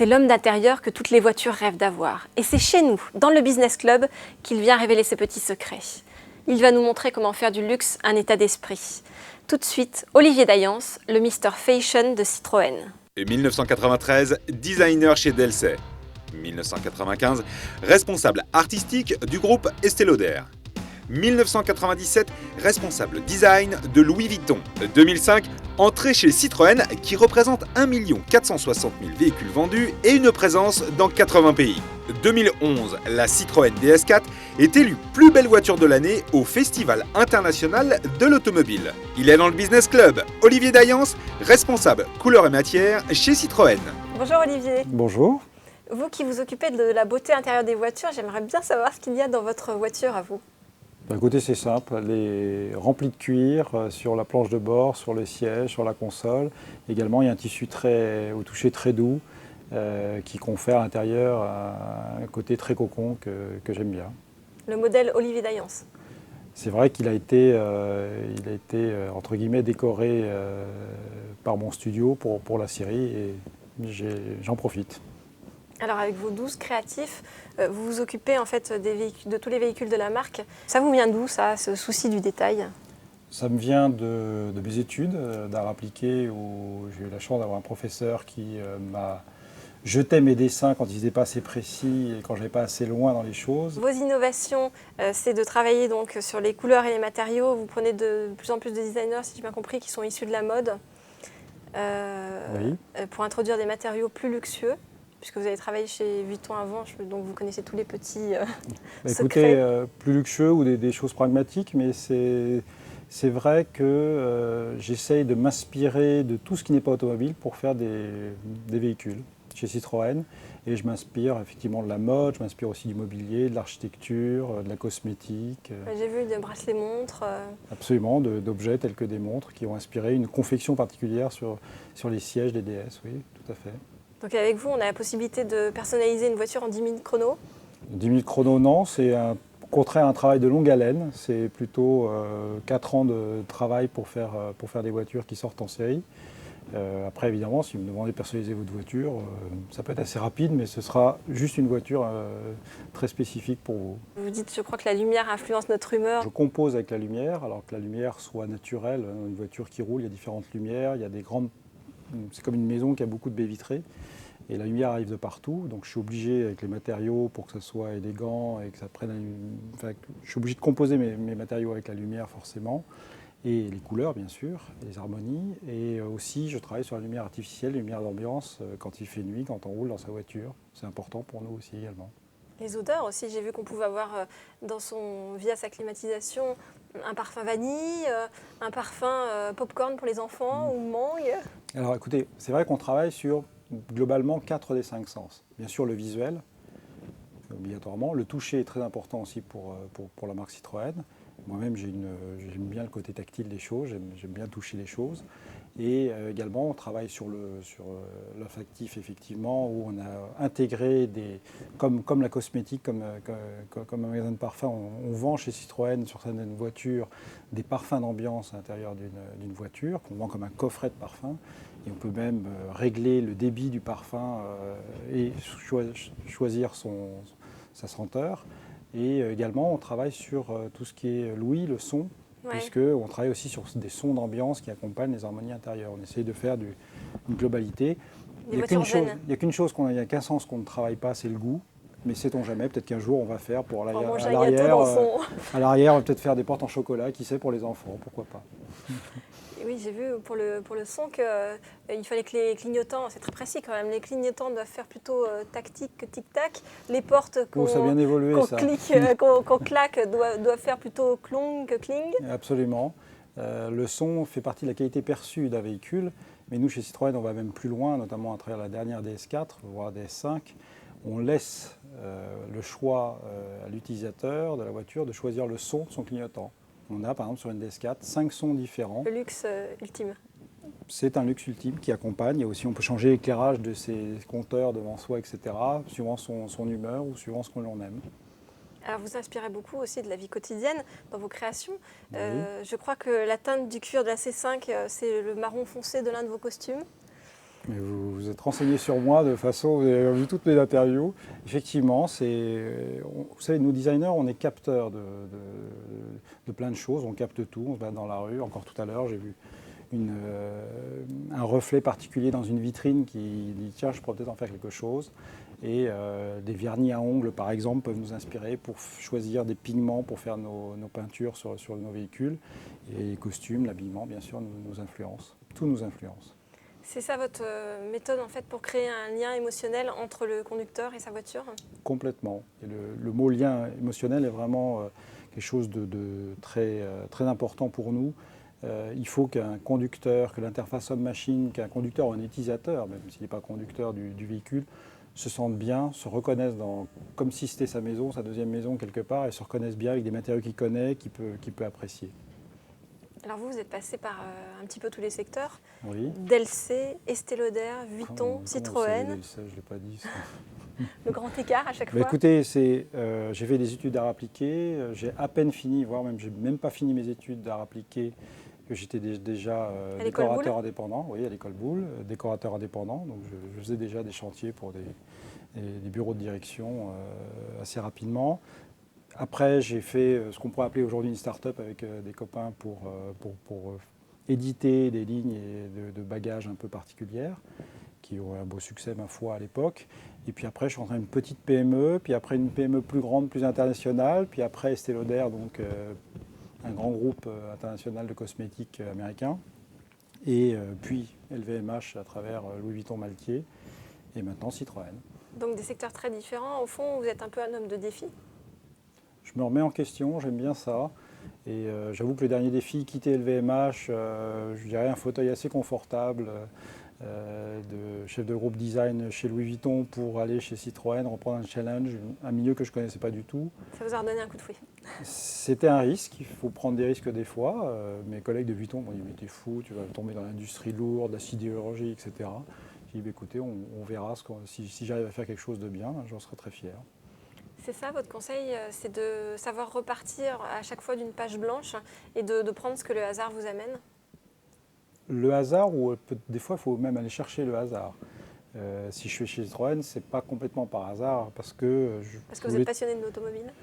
C'est l'homme d'intérieur que toutes les voitures rêvent d'avoir. Et c'est chez nous, dans le Business Club, qu'il vient révéler ses petits secrets. Il va nous montrer comment faire du luxe un état d'esprit. Tout de suite, Olivier Dayance, le Mr Fashion de Citroën. Et 1993, designer chez Delsay. 1995, responsable artistique du groupe Estée Lauder. 1997, responsable design de Louis Vuitton. 2005, entrée chez Citroën qui représente 1 460 000 véhicules vendus et une présence dans 80 pays. 2011, la Citroën DS4 est élue plus belle voiture de l'année au Festival international de l'automobile. Il est dans le Business Club. Olivier Dayance, responsable couleur et matière chez Citroën. Bonjour Olivier. Bonjour. Vous qui vous occupez de la beauté intérieure des voitures, j'aimerais bien savoir ce qu'il y a dans votre voiture à vous. Écoutez, c'est simple, elle est remplie de cuir sur la planche de bord, sur les sièges, sur la console. Également, il y a un tissu au toucher très doux qui confère à l'intérieur un côté très cocon que j'aime bien. Le modèle Olivier Dayance. C'est vrai qu'il a été, entre guillemets, décoré par mon studio pour la série et j'en profite. Alors avec vos 12 créatifs, vous vous occupez en fait de tous les véhicules de la marque. Ça vous vient d'où ça, ce souci du détail? Ça me vient de mes études d'art appliqué où j'ai eu la chance d'avoir un professeur qui m'a jeté mes dessins quand ils n'étaient pas assez précis et quand je n'allais pas assez loin dans les choses. Vos innovations, c'est de travailler donc sur les couleurs et les matériaux. Vous prenez de plus en plus de designers, si j'ai bien compris, qui sont issus de la mode Oui. Pour introduire des matériaux plus luxueux. Puisque vous avez travaillé chez Vuitton avant, donc vous connaissez tous les petits secrets. Écoutez, plus luxueux ou des choses pragmatiques, mais c'est vrai que j'essaye de m'inspirer de tout ce qui n'est pas automobile pour faire des véhicules chez Citroën. Et je m'inspire effectivement de la mode, je m'inspire aussi du mobilier, de l'architecture, de la cosmétique. J'ai vu des bracelets-montres. Absolument, d'objets tels que des montres qui ont inspiré une confection particulière sur les sièges des DS, oui, tout à fait. Donc avec vous, on a la possibilité de personnaliser une voiture en 10 minutes chrono. 10 minutes chrono, non, c'est au contraire un travail de longue haleine. C'est plutôt 4 ans de travail pour faire des voitures qui sortent en série. Après, évidemment, si vous me demandez de personnaliser votre voiture, ça peut être assez rapide, mais ce sera juste une voiture très spécifique pour vous. Vous dites, je crois que la lumière influence notre humeur. Je compose avec la lumière, alors que la lumière soit naturelle. Une voiture qui roule, il y a différentes lumières, il y a des grandes... C'est comme une maison qui a beaucoup de baies vitrées. Et la lumière arrive de partout, donc je suis obligé avec les matériaux pour que ça soit élégant et que ça prenne enfin, je suis obligé de composer mes matériaux avec la lumière forcément, et les couleurs bien sûr, les harmonies, et aussi je travaille sur la lumière artificielle, la lumière d'ambiance quand il fait nuit, quand on roule dans sa voiture. C'est important pour nous aussi également. Les odeurs aussi, j'ai vu qu'on pouvait avoir via sa climatisation un parfum vanille, un parfum popcorn pour les enfants ou mangue. Alors écoutez, c'est vrai qu'on travaille sur globalement 4 des 5 sens. Bien sûr le visuel, obligatoirement. Le toucher est très important aussi pour la marque Citroën. Moi-même j'aime bien le côté tactile des choses, j'aime bien toucher les choses. Et également on travaille sur l'olfactif effectivement, où on a intégré comme la cosmétique, comme un magasin de parfums, on vend chez Citroën sur certaines voitures des parfums d'ambiance à l'intérieur d'une voiture, qu'on vend comme un coffret de parfums. Et on peut même régler le débit du parfum et choisir sa senteur. Et également, on travaille sur tout ce qui est l'ouïe, le son, ouais. Puisqu'on travaille aussi sur des sons d'ambiance qui accompagnent les harmonies intérieures. On essaye de faire une globalité. Il n'y a qu'une chose, il n'y a qu'un sens qu'on ne travaille pas, c'est le goût. Mais sait-on jamais, peut-être qu'un jour on va faire pour à l'arrière, on va peut-être faire des portes en chocolat, qui sait, pour les enfants, pourquoi pas. Oui, j'ai vu pour le son qu'il fallait que les clignotants, c'est très précis quand même, les clignotants doivent faire plutôt tactique que tic-tac. Les portes qu'on claque doivent faire plutôt clong que cling. Absolument. Le son fait partie de la qualité perçue d'un véhicule, mais nous chez Citroën on va même plus loin, notamment à travers la dernière DS4, voire DS5. On laisse le choix à l'utilisateur de la voiture de choisir le son de son clignotant. On a par exemple sur une DS4 5 sons différents. Le luxe ultime. C'est un luxe ultime qui accompagne. Et aussi on peut changer l'éclairage de ses compteurs devant soi, etc. suivant son humeur ou suivant ce que l'on aime. Alors vous inspirez beaucoup aussi de la vie quotidienne dans vos créations. Oui. Je crois que la teinte du cuir de la C5, c'est le marron foncé de l'un de vos costumes. Mais vous êtes renseigné sur moi de façon, vous avez vu toutes mes interviews. Effectivement, vous savez, nous designers, on est capteurs de plein de choses, on capte tout, on se balade dans la rue. Encore tout à l'heure, j'ai vu un reflet particulier dans une vitrine qui dit tiens, je pourrais peut-être en faire quelque chose. Et des vernis à ongles, par exemple, peuvent nous inspirer pour choisir des pigments pour faire nos peintures sur nos véhicules. Et les costumes, l'habillement, bien sûr, nous influencent. Tout nous influence. C'est ça votre méthode en fait pour créer un lien émotionnel entre le conducteur et sa voiture? Complètement. Et le mot lien émotionnel est vraiment quelque chose de très, très important pour nous. Il faut qu'un conducteur, que l'interface homme-machine, qu'un conducteur ou un utilisateur, même s'il n'est pas conducteur du véhicule, se sente bien, se reconnaisse comme si c'était sa maison, sa deuxième maison quelque part, et se reconnaisse bien avec des matériaux qu'il connaît, qu'il peut apprécier. Alors vous êtes passé par un petit peu tous les secteurs. Oui. Delcé, Estée Lauder, Vuitton, Citroën. Delcé, je ne l'ai pas dit ça. Le grand écart à chaque fois. Écoutez, j'ai fait des études d'art appliqué, j'ai à peine fini, voire même, j'ai même pas fini mes études d'art appliqué, que j'étais déjà décorateur indépendant, oui, à l'école Boulle, décorateur indépendant, donc je faisais déjà des chantiers pour des bureaux de direction assez rapidement. Après, j'ai fait ce qu'on pourrait appeler aujourd'hui une start-up avec des copains pour éditer des lignes de bagages un peu particulières, qui ont un beau succès, ma foi, à l'époque. Et puis après, je suis rentré dans une petite PME, puis après une PME plus grande, plus internationale, puis après Estée Lauder, donc un grand groupe international de cosmétiques américain, et puis LVMH à travers Louis Vuitton Maltier, et maintenant Citroën. Donc des secteurs très différents. Au fond, vous êtes un peu un homme de défi. Je me remets en question, j'aime bien ça. Et j'avoue que le dernier défi, quitter LVMH, je dirais un fauteuil assez confortable de chef de groupe design chez Louis Vuitton pour aller chez Citroën, reprendre un challenge, un milieu que je ne connaissais pas du tout. Ça vous a redonné un coup de fouet? C'était un risque, il faut prendre des risques des fois. Mes collègues de Vuitton m'ont dit mais t'es fou, tu vas tomber dans l'industrie lourde, la sidérurgie, etc. J'ai dit bah, écoutez, on verra si j'arrive à faire quelque chose de bien, j'en serai très fier. C'est ça, votre conseil, c'est de savoir repartir à chaque fois d'une page blanche et de prendre ce que le hasard vous amène? Le hasard, ou des fois, il faut même aller chercher le hasard. Si je suis chez Citroën, ce n'est pas complètement par hasard, parce que... Parce que vous êtes passionné de l'automobile?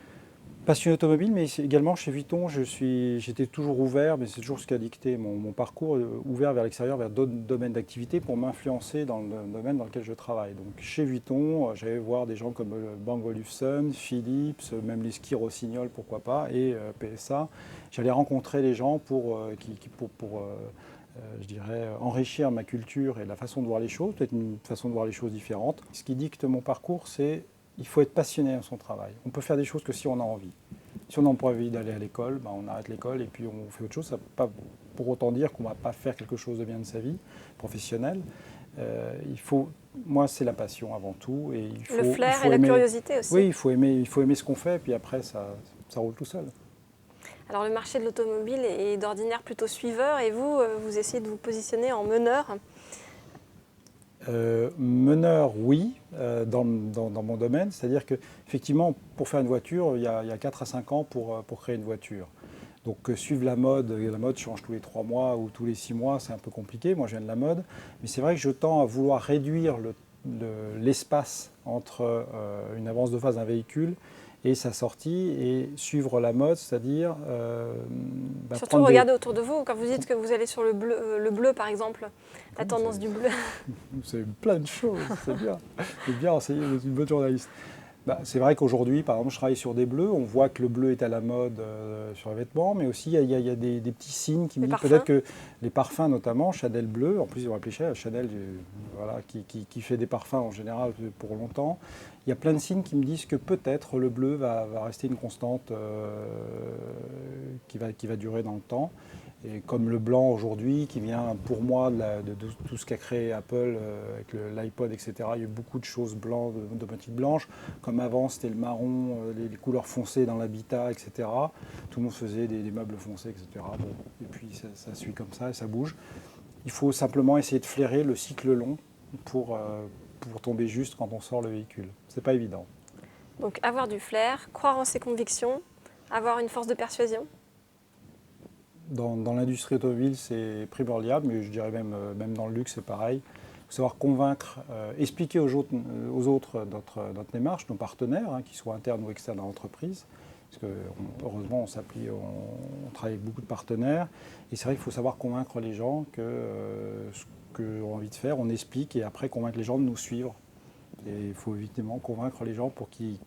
Passionné d'automobile, mais également chez Vuitton, j'étais toujours ouvert, mais c'est toujours ce qui a dicté mon parcours, ouvert vers l'extérieur, vers d'autres domaines d'activité pour m'influencer dans le domaine dans lequel je travaille. Donc chez Vuitton, j'allais voir des gens comme Bang Olufsen, Philips, même les skis Rossignol, pourquoi pas, et PSA. J'allais rencontrer les gens pour je dirais, enrichir ma culture et la façon de voir les choses, peut-être une façon de voir les choses différente. Ce qui dicte mon parcours, c'est il faut être passionné dans son travail. On peut faire des choses que si on a envie. Si on n'a pas envie d'aller à l'école, on arrête l'école et puis on fait autre chose. Ça ne veut pas pour autant dire qu'on ne va pas faire quelque chose de bien de sa vie professionnelle. Moi, c'est la passion avant tout. Et le flair et la curiosité aussi. Oui, il faut aimer ce qu'on fait, puis après, ça roule tout seul. Alors le marché de l'automobile est d'ordinaire plutôt suiveur et vous essayez de vous positionner en meneur. Meneur, oui, dans mon domaine. C'est-à-dire qu'effectivement, pour faire une voiture, il y a 4 à 5 ans pour créer une voiture. Donc suivre la mode change tous les 3 mois ou tous les 6 mois, c'est un peu compliqué. Moi, je viens de la mode. Mais c'est vrai que je tends à vouloir réduire l'espace entre une avance de phase d'un véhicule et sa sortie et suivre la mode, c'est-à-dire... Surtout regardez autour de vous, quand vous dites que vous allez sur le bleu par exemple, la tendance du bleu. C'est plein de choses, c'est bien. C'est bien enseigné, vous êtes une bonne journaliste. C'est vrai qu'aujourd'hui, par exemple, je travaille sur des bleus, on voit que le bleu est à la mode sur les vêtements, mais aussi il y a des petits signes qui me disent peut-être que les parfums, notamment Chanel bleu, en plus ils vont appeler Chanel, voilà, qui fait des parfums en général pour longtemps. Il y a plein de signes qui me disent que peut-être le bleu va rester une constante qui va durer dans le temps. Et comme le blanc aujourd'hui, qui vient pour moi de tout ce qu'a créé Apple avec l'iPod, etc. Il y a eu beaucoup de choses blanches, de petites blanches. Comme avant, c'était le marron, les couleurs foncées dans l'habitat, etc. Tout le monde faisait des meubles foncés, etc. Bon, et puis ça suit comme ça et ça bouge. Il faut simplement essayer de flairer le cycle long pour tomber juste quand on sort le véhicule. C'est pas évident. Donc avoir du flair, croire en ses convictions, avoir une force de persuasion. Dans l'industrie automobile, c'est primordial, mais je dirais même dans le luxe, c'est pareil. faut savoir convaincre, expliquer aux autres notre démarche, nos partenaires, qui soient internes ou externes à l'entreprise. Parce que heureusement, on travaille avec beaucoup de partenaires. Et c'est vrai qu'il faut savoir convaincre les gens que ce qu'on a envie de faire, on explique et après convaincre les gens de nous suivre. Et il faut évidemment convaincre les gens pour qu'ils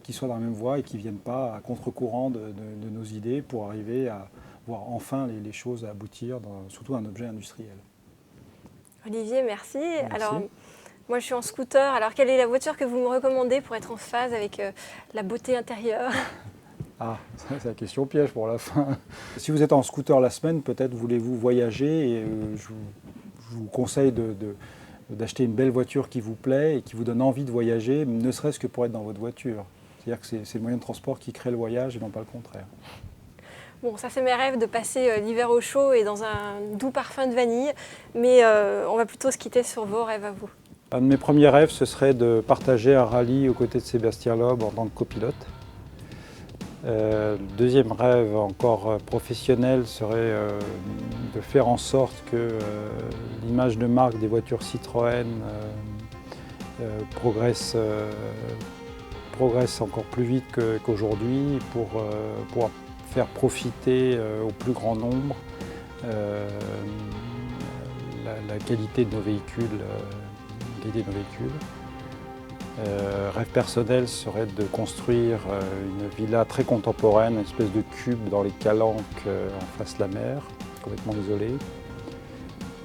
soient dans la même voie et qu'ils ne viennent pas à contre-courant de nos idées pour arriver à voir enfin les choses aboutir, surtout un objet industriel. Olivier, merci. Merci. Alors, moi je suis en scooter. Alors, quelle est la voiture que vous me recommandez pour être en phase avec la beauté intérieure? Ah, c'est la question piège pour la fin. Si vous êtes en scooter la semaine, peut-être voulez-vous voyager et je vous conseille d'acheter une belle voiture qui vous plaît et qui vous donne envie de voyager, ne serait-ce que pour être dans votre voiture. C'est-à-dire que c'est le moyen de transport qui crée le voyage et non pas le contraire. Bon, ça c'est mes rêves de passer l'hiver au chaud et dans un doux parfum de vanille, mais on va plutôt se quitter sur vos rêves à vous. Un de mes premiers rêves, ce serait de partager un rallye aux côtés de Sébastien Loeb en tant que copilote. Deuxième rêve encore professionnel serait de faire en sorte que l'image de marque des voitures Citroën progresse encore plus vite qu'aujourd'hui pour pouvoir faire profiter au plus grand nombre la qualité de nos véhicules. Rêve personnel serait de construire une villa très contemporaine, une espèce de cube dans les Calanques en face de la mer, complètement isolé.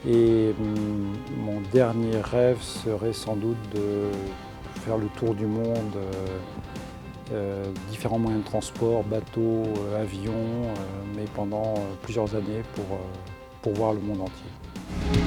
Et mon dernier rêve serait sans doute de faire le tour du monde, différents moyens de transport, bateaux, avions, mais pendant plusieurs années pour voir le monde entier.